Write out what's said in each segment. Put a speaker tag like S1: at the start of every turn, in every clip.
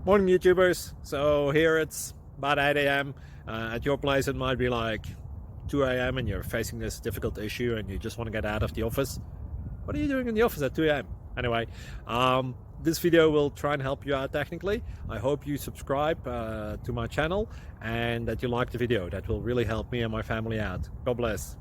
S1: Morning YouTubers. So here it's about 8 a.m. At your place it might be like 2 a.m. and you're facing this difficult issue and you just want to get out of the office. What are you doing in the office at 2 a.m.? Anyway, this video will try and help you out technically. I hope you subscribe to my channel and that you like the video. That will really help me and my family out. God bless.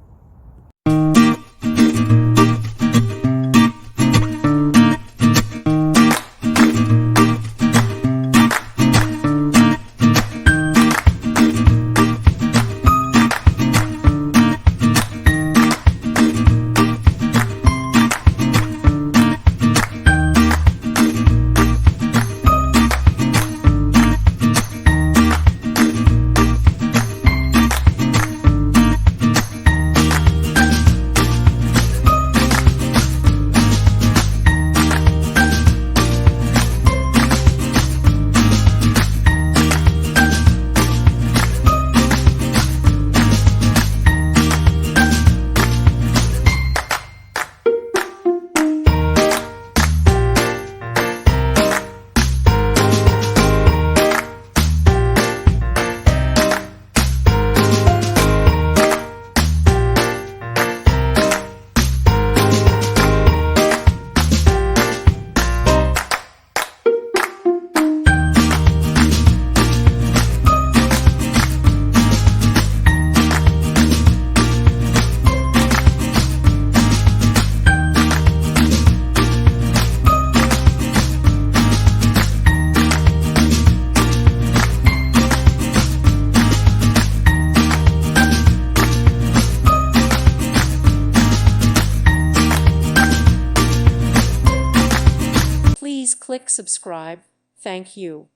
S2: Please click subscribe. Thank you.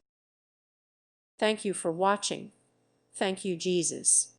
S2: Thank you for watching. Thank you, Jesus.